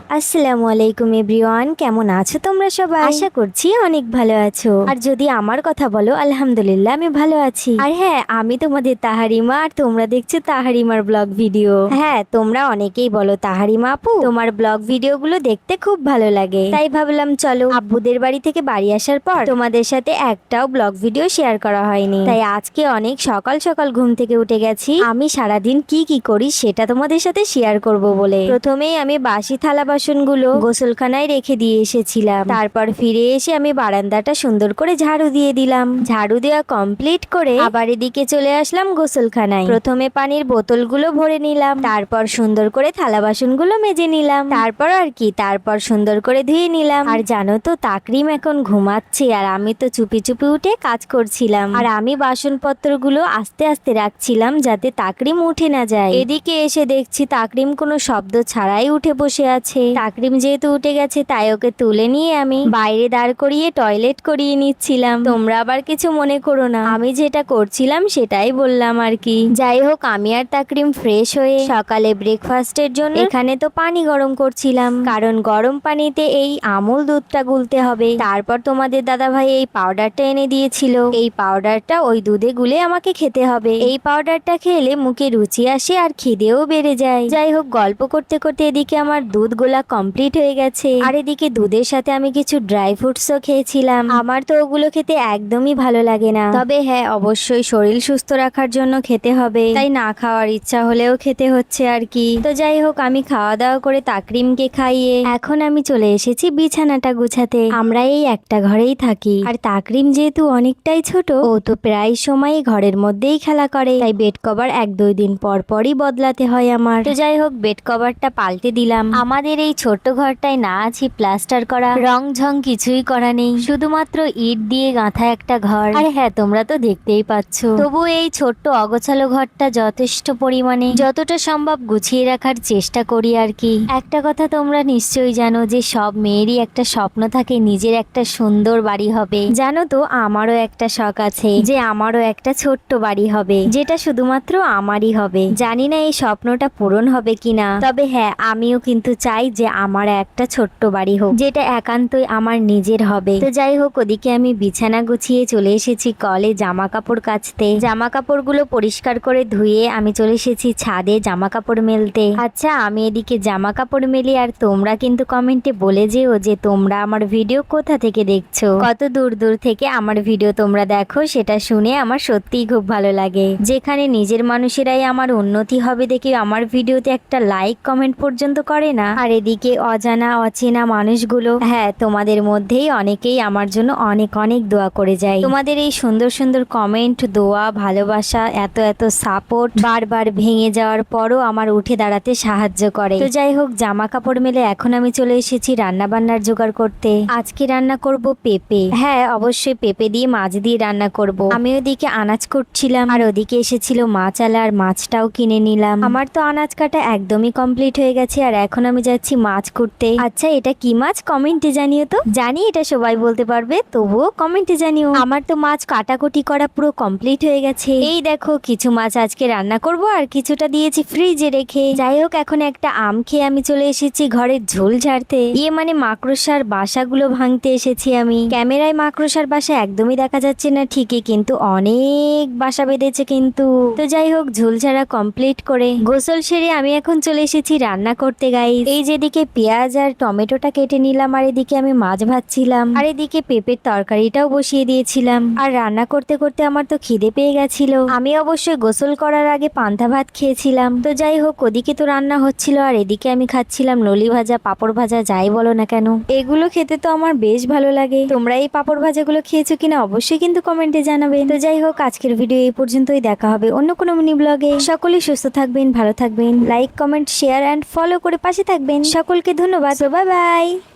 আসসালামু আলাইকুম এভরিওয়ান, কেমন আছো তোমরা সবাই? আশা করছি অনেক ভালো আছো। আর যদি আমার কথা বলো, আলহামদুলিল্লাহ আমি ভালো আছি। আর হ্যাঁ, আমি তোমাদের তাহারিমা, আর তোমরা দেখছো তাহারিমার ব্লগ ভিডিও। হ্যাঁ, তোমরা অনেকেই বলো তাহারিমা আপু তোমার ব্লগ ভিডিও গুলো দেখতে খুব ভালো লাগে, তাই ভাবলাম চলো আব্বুদের বাড়ি থেকে বাড়ি আসার পর তোমাদের সাথে একটাও ব্লগ ভিডিও শেয়ার করা হয়নি, তাই আজকে অনেক সকাল সকাল ঘুম থেকে উঠে গেছি। আমি সারাদিন কি কি করি সেটা তোমাদের সাথে শেয়ার করব বলে প্রথমেই আমি বাসি থালা বাসনগুলো গোসলখানায় রেখে দিয়ে এসেছিলাম। তারপর ফিরে এসে আমি বারান্দাটা সুন্দর করে ঝাড়ু দিয়ে দিলাম। ঝাড়ু দেওয়া কমপ্লিট করে আবার এদিকে চলে আসলাম গোসলখানায়। প্রথমে পানির বোতলগুলো ভরে নিলাম, তারপর সুন্দর করে থালা বাসনগুলো মেজে নিলাম। তারপর সুন্দর করে ধুয়ে নিলাম। আর জানো তো তাকরিম এখন ঘুমাচ্ছে, আর আমি তো চুপি চুপি উঠে কাজ করছিলাম। আর আমি বাসনপত্রগুলো আস্তে আস্তে রাখছিলাম যাতে তাকরিম উঠে না যায়। এদিকে এসে দেখছি তাকরিম কোনো শব্দ ছাড়াই উঠে বসে আছে। তাকরিম যেহেতু উঠে গেছে তাই ওকে তুলে নিয়ে আমি বাইরে দাঁড় করিয়ে টয়লেট করিয়ে নিচ্ছিলাম। তোমরা আবার কিছু মনে করো না, আমি যেটা করছিলাম সেটাই বললাম আর কি। যাই হোক, আমি আর তাকরিম ফ্রেশ হয়ে সকালে ব্রেকফাস্টের জন্য এখানে তো পানি গরম করছিলাম, কারণ গরম পানিতে এই আমুল দুধটা গুলতে হবে। তারপর তোমাদের দাদাভাই এই পাউডারটা এনে দিয়েছিল। এই পাউডারটা ওই দুধে গুলে আমাকে খেতে হবে। এই পাউডারটা খেলে মুখে রুচি আসে আর খিদেও বেড়ে যায়। যাই হোক, গল্প করতে করতে এদিকে আমার দুধ গোলা কমপ্লিট হয়ে গেছে। আর এদিকে দুধের সাথে আমি কিছু ড্রাই ফ্রুটসও খেয়েছিলাম। আমার তো ওগুলো খেতে একদমই ভালো লাগে না, তবে হ্যাঁ অবশ্যই শরীর সুস্থ রাখার জন্য খেতে হবে, তাই না খাওয়ার ইচ্ছা হলেও খেতে হচ্ছে আর কি। তো যাই হোক, আমি খাওয়া দাওয়া করে তাকরিমকে খাইয়ে এখন আমি চলে এসেছি বিছানাটা গুছাতে। আমরা এই একটা ঘরেই থাকি, আর তাকরিম যেহেতু অনেকটাই ছোট, ও তো প্রায় সময় ঘরের মধ্যেই খেলা করে, তাই বেড কভার 1-2 দিন পর পরই বদলাতে হয় আমার। তো যাই হোক, বেড কভারটা পাল্টে দিলাম। আমাদের এই ছোট্ট ঘরটায় না আছে প্লাস্টার করা, রং ঝং কিছুই করা নেই, শুধুমাত্র ইট দিয়ে গাঁথা একটা ঘর। আর হ্যাঁ, তোমরা তো দেখতেই পাচ্ছ, তবু এই ছোট্ট অগোছালো ঘরটা যথেষ্ট পরিমাণে যতটা সম্ভব গুছিয়ে রাখার চেষ্টা করি আর কি। একটা কথা তোমরা নিশ্চয়ই জানো যে সব মেয়েরই একটা স্বপ্ন থাকে নিজের একটা সুন্দর বাড়ি হবে। জানো তো, আমারও একটা শখ আছে যে আমারও একটা ছোট্ট বাড়ি হবে, যেটা শুধুমাত্র আমারই হবে। জানি না এই স্বপ্নটা পূরণ হবে কিনা, তবে হ্যাঁ আমিও কিন্তু চাই যে আমার একটা ছোট্ট বাড়ি হোক, যেটা একান্তই আমার নিজের হবে। তো যাই হোক, ওদিকে আমি বিছানা গুছিয়ে চলে এসেছি কলে জামা কাপড় কাচতে। জামা কাপড়গুলো পরিষ্কার করে ধুয়ে আমি চলে এসেছি ছাদে জামা কাপড় মেলতে। আচ্ছা, আমি এদিকে জামা কাপড় মেলি, আর তোমরা কিন্তু কমেন্টে বলে যেও যে তোমরা আমার ভিডিও কোথা থেকে দেখছো, কত দূর দূর থেকে আমার ভিডিও তোমরা দেখো। সেটা শুনে আমার সত্যিই খুব ভালো লাগে। যেখানে নিজের মানুষেরাই আমার উন্নতি হবে দেখে আমার ভিডিওতে একটা লাইক কমেন্ট পর্যন্ত করে না, আর এদিকে অজানা অচেনা মানুষগুলো, হ্যাঁ তোমাদের মধ্যেই অনেকেই আমার জন্য অনেক অনেক দোয়া করে যায়। তোমাদের এই সুন্দর সুন্দর কমেন্ট, দোয়া, ভালোবাসা, এত এত সাপোর্ট বারবার ভেঙে যাওয়ার পরও আমার উঠে দাঁড়াতে সাহায্য করে। তো যাই হোক, জামা কাপড় মেলে এখন আমি চলে এসেছি রান্না বান্নার জোগাড় করতে। আজকে রান্না করব পেঁপে। হ্যাঁ অবশ্যই পেঁপে দিয়ে মাছ দিয়ে রান্না করব। আমি ওদিকে আনাজ করছিলাম, আর ওদিকে এসেছিল মাছ আলা, আর মাছটাও কিনে নিলাম। আমার তো আনাজ কাটা একদমই কমপ্লিট হয়ে গেছে, আর এখন আমি যাচ্ছি মাছ করতে। আচ্ছা, এটা কি মাছ কমেন্টে জানিও তো। জানি এটা সবাই বলতে পারবে, তবুও কমেন্টে জানিও। আমার তো মাছ কাটাকুটি করা পুরো কমপ্লিট হয়ে গেছে। এই দেখো, কিছু মাছ আজকে রান্না করব, আর কিছুটা দিয়েছি ফ্রিজে রেখে। যাই হোক, এখন একটা আম খেয়ে আমি চলে এসেছি ঘরের ঝোল ঝাড়তে, মানে মাকড়সার বাসাগুলো ভাঙতে এসেছি আমি। ক্যামেরায় মাকড়সার বাসা একদমই দেখা যাচ্ছে না ঠিকই, কিন্তু অনেক বাসা বেঁধেছে কিন্তু। তো যাই হোক, ঝোল ঝাড়া কমপ্লিট করে গোসল সেরে আমি এখন চলে এসেছি রান্না করতে গাইস। এই যেদিকে পেঁয়াজ আর টমেটোটা কেটে নিলাম, আর এদিকে আমি মাছ ভাজছিলাম, আর এদিকে পেঁপের তরকারিটাও বসিয়ে দিয়েছিলাম। আর রান্না করতে করতে আমার তো খিদে পেয়ে গেছিল। আমি অবশ্যই গোসল করার আগে পান্তা ভাত খেয়েছিলাম। তো যাই হোক, ওদিকে তো রান্না হচ্ছিল, আর এদিকে আমি খাচ্ছিলাম নলি ভাজা, পাপড় ভাজা, যাই বলো না কেন। এগুলো খেতে তো আমার বেশ ভালো লাগে। তোমরা এই পাপড় ভাজাগুলো খেয়েছো কিনা অবশ্যই কিন্তু কমেন্টে জানাবে। তো যাই হোক, আজকের ভিডিও এই পর্যন্তই। দেখা হবে অন্য কোনো মিনি ব্লগে। সকলেই সুস্থ থাকবেন, ভালো থাকবেন, like comment share and follow করে পাশে থাকবেন। সকলকে ধন্যবাদ। Bye bye.